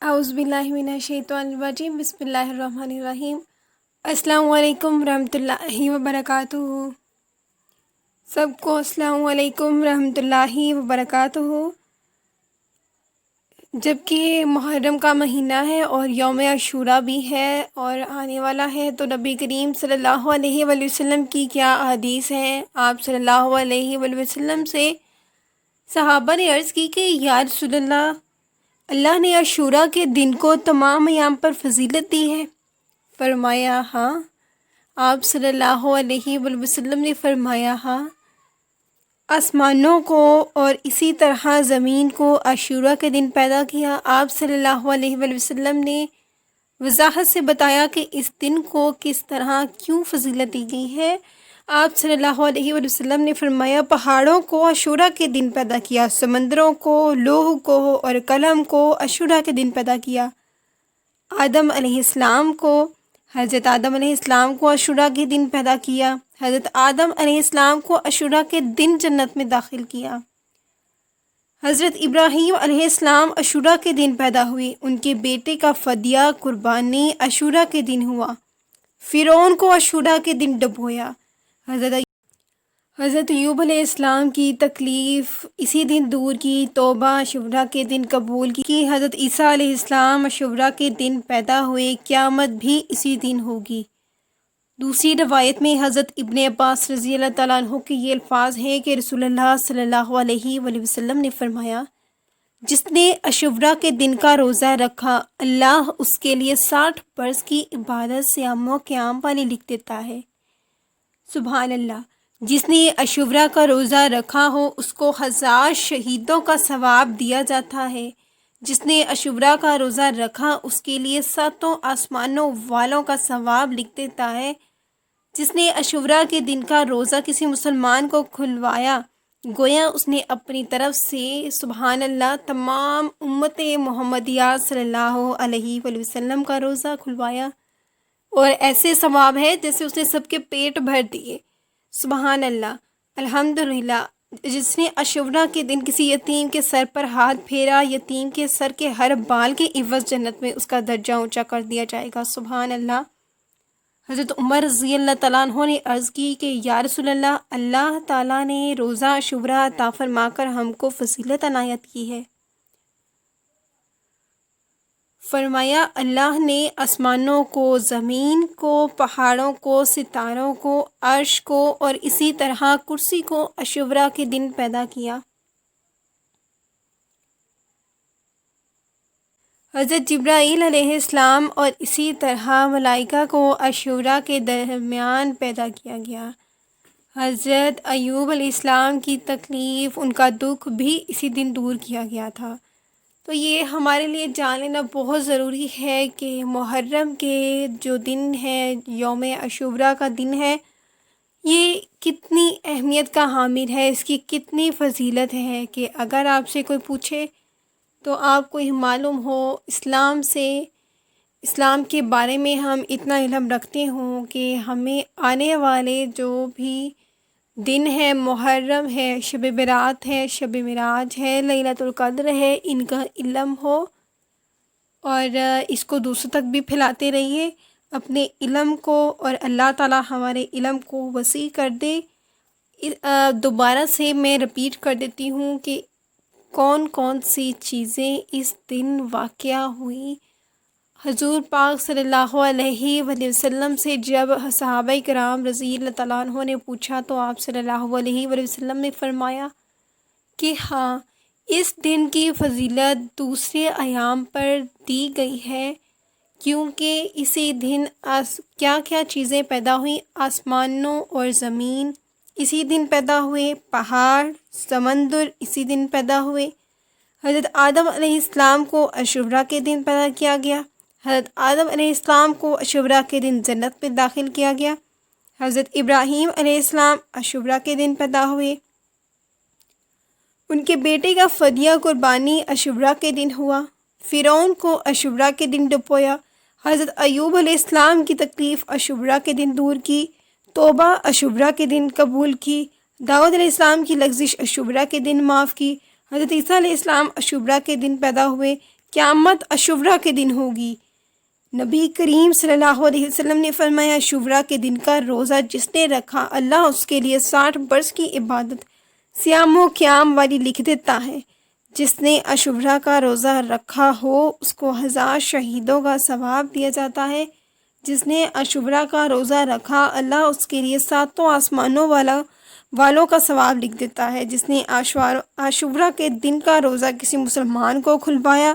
اعوذ باللہ من الشیطان الرجیم، بسم اللہ الرحمن الرحیم۔ السلام علیکم ورحمۃ اللہ وبرکاتہ۔ سب کو السلام علیکم ورحمۃ اللہ وبرکاتہ۔ جب کہ محرم کا مہینہ ہے اور یوم عاشوراء بھی ہے اور آنے والا ہے، تو نبی کریم صلی اللہ علیہ وآلہ وسلم کی کیا احادیث ہیں۔ آپ صلی اللہ علیہ وآلہ وسلم سے صحابہ نے عرض کی کہ یا رسول اللہ نے عاشوراء کے دن کو تمام ایام پر فضیلت دی ہے؟ فرمایا ہاں۔ آپ صلی اللہ علیہ وآلہ وسلم نے فرمایا ہاں، آسمانوں کو اور اسی طرح زمین کو عاشوراء کے دن پیدا کیا۔ آپ صلی اللہ علیہ وآلہ وسلم نے وضاحت سے بتایا کہ اس دن کو کس طرح کیوں فضیلت دی گئی ہے۔ آپ صلی اللہ علیہ وآلہ وسلم نے فرمایا پہاڑوں کو عاشوراء کے دن پیدا کیا، سمندروں کو، لوح کو اور قلم کو عاشوراء کے دن پیدا کیا۔ آدم علیہ السلام کو، حضرت آدم علیہ السلام کو عاشوراء کے دن پیدا کیا۔ حضرت آدم علیہ السلام کو عاشوراء کے دن جنت میں داخل کیا۔ حضرت ابراہیم علیہ السلام عاشوراء کے دن پیدا ہوئے، ان کے بیٹے کا فدیہ قربانی عاشوراء کے دن ہوا۔ فرعون کو عاشوراء کے دن ڈبویا۔ حضرت ایوب علیہ السلام کی تکلیف اسی دن دور کی، توبہ عاشوراء کے دن قبول کی۔ حضرت عیسیٰ علیہ السلام عاشوراء کے دن پیدا ہوئے، قیامت بھی اسی دن ہوگی۔ دوسری روایت میں حضرت ابن عباس رضی اللہ تعالیٰ عنہ کے یہ الفاظ ہیں کہ رسول اللہ صلی اللہ علیہ وآلہ وسلم نے فرمایا، جس نے عاشوراء کے دن کا روزہ رکھا، اللہ اس کے لیے 60 برس کی عبادت صیام و قیام والی لکھ دیتا ہے۔ سبحان اللہ۔ جس نے عاشوراء کا روزہ رکھا ہو اس کو 1000 شہیدوں کا ثواب دیا جاتا ہے۔ جس نے عاشوراء کا روزہ رکھا اس کے لیے 7 آسمانوں والوں کا ثواب لکھ دیتا ہے۔ جس نے عاشوراء کے دن کا روزہ کسی مسلمان کو کھلوایا، گویا اس نے اپنی طرف سے سبحان اللہ تمام امت محمدیہ صلی اللہ علیہ وآلہ وسلم کا روزہ کھلوایا، اور ایسے ثواب ہے جیسے اس نے سب کے پیٹ بھر دیے۔ سبحان اللہ، الحمدللہ۔ جس نے عاشوراء کے دن کسی یتیم کے سر پر ہاتھ پھیرا، یتیم کے سر کے ہر بال کے عوض جنت میں اس کا درجہ اونچا کر دیا جائے گا۔ سبحان اللہ۔ حضرت عمر رضی اللہ تعالیٰ عنہ نے عرض کی کہ یا رسول اللہ تعالیٰ نے روزہ عاشوراء عطا فرما کر ہم کو فضیلت عنایت کی ہے۔ فرمایا اللہ نے آسمانوں کو، زمین کو، پہاڑوں کو، ستاروں کو، عرش کو اور اسی طرح کرسی کو عاشوراء کے دن پیدا کیا۔ حضرت جبرائیل علیہ السلام اور اسی طرح ملائکہ کو عاشوراء کے درمیان پیدا کیا گیا۔ حضرت ایوب علیہ السلام کی تکلیف، ان کا دکھ بھی اسی دن دور کیا گیا تھا۔ تو یہ ہمارے لیے جان لینا بہت ضروری ہے کہ محرم کے جو دن ہے، یوم عاشوراء کا دن ہے، یہ کتنی اہمیت کا حامل ہے، اس کی کتنی فضیلت ہے کہ اگر آپ سے کوئی پوچھے تو آپ کو یہ معلوم ہو، اسلام سے، اسلام کے بارے میں ہم اتنا علم رکھتے ہوں کہ ہمیں آنے والے جو بھی دن ہے، محرم ہے، شب برات ہے، شب معراج ہے، لیلۃ القدر ہے، ان کا علم ہو، اور اس کو دوسروں تک بھی پھیلاتے رہیے اپنے علم کو، اور اللہ تعالیٰ ہمارے علم کو وسیع کر دے۔ دوبارہ سے میں رپیٹ کر دیتی ہوں کہ کون کون سی چیزیں اس دن واقعہ ہوئی۔ حضور پاک صلی اللہ علیہ وآلہ وسلم سے جب صحابہ کرام رضی اللہ تعالیٰ عنہ نے پوچھا تو آپ صلی اللہ علیہ وآلہ وسلم نے فرمایا کہ ہاں، اس دن کی فضیلت دوسرے ایام پر دی گئی ہے، کیونکہ اسی دن کیا کیا چیزیں پیدا ہوئیں، آسمانوں اور زمین اسی دن پیدا ہوئے، پہاڑ، سمندر اسی دن پیدا ہوئے۔ حضرت آدم علیہ السلام کو عاشوراء کے دن پیدا کیا گیا۔ حضرت آدم علیہ السلام کو عاشوراء کے دن جنت میں داخل کیا گیا۔ حضرت ابراہیم علیہ السلام عاشوراء کے دن پیدا ہوئے، ان کے بیٹے کا فدیہ قربانی عاشوراء کے دن ہوا۔ فرعون کو عاشوراء کے دن ڈبویا۔ حضرت ایوب علیہ السلام کی تکلیف عاشوراء کے دن دور کی، توبہ عاشوراء کے دن قبول کی۔ داؤد علیہ السلام کی لغزش عاشوراء کے دن معاف کی۔ حضرت عیسیٰ علیہ السلام عاشوراء کے دن پیدا ہوئے، قیامت عاشوراء کے دن ہوگی۔ نبی کریم صلی اللہ علیہ وسلم نے فرمایا، عاشوراء کے دن کا روزہ جس نے رکھا اللہ اس کے لیے 60 برس کی عبادت صیام و قیام والی لکھ دیتا ہے۔ جس نے عاشوراء کا روزہ رکھا ہو اس کو 1000 شہیدوں کا ثواب دیا جاتا ہے۔ جس نے عاشوراء کا روزہ رکھا اللہ اس کے لیے 7 آسمانوں والوں کا ثواب لکھ دیتا ہے۔ جس نے عاشوراء کے دن کا روزہ کسی مسلمان کو کھلوایا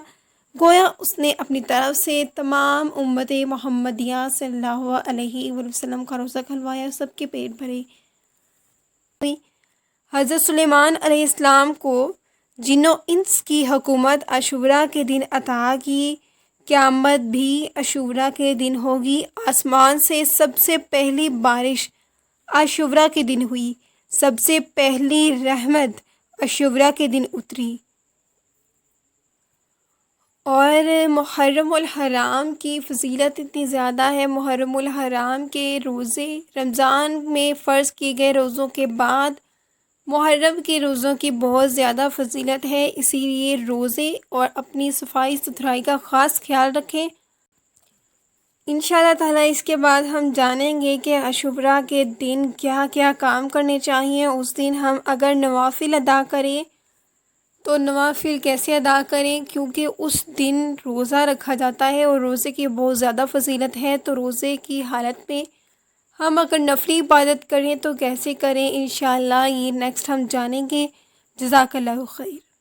گویا اس نے اپنی طرف سے تمام امت محمدیہ صلی اللہ علیہ وسلم کا روزہ کھلوایا، سب کے پیٹ بھرے۔ حضرت سلیمان علیہ السلام کو جن و انس کی حکومت عاشوراء کے دن عطا کی، قیامت بھی عاشوراء کے دن ہوگی۔ آسمان سے سب سے پہلی بارش عاشوراء کے دن ہوئی، سب سے پہلی رحمت عاشوراء کے دن اتری۔ اور محرم الحرام کی فضیلت اتنی زیادہ ہے، محرم الحرام کے روزے رمضان میں فرض کیے گئے روزوں کے بعد محرم کے روزوں کی بہت زیادہ فضیلت ہے، اسی لیے روزے اور اپنی صفائی ستھرائی کا خاص خیال رکھیں۔ انشاءاللہ تعالیٰ اس کے بعد ہم جانیں گے کہ عاشوراء کے دن کیا کیا کام کرنے چاہیے۔ اس دن ہم اگر نوافل ادا کریں تو نوافل کیسے ادا کریں، کیونکہ اس دن روزہ رکھا جاتا ہے اور روزے کی بہت زیادہ فضیلت ہے، تو روزے کی حالت میں ہم اگر نفلی عبادت کریں تو کیسے کریں، انشاءاللہ یہ نیکسٹ ہم جانیں گے۔ جزاک اللہ خیر۔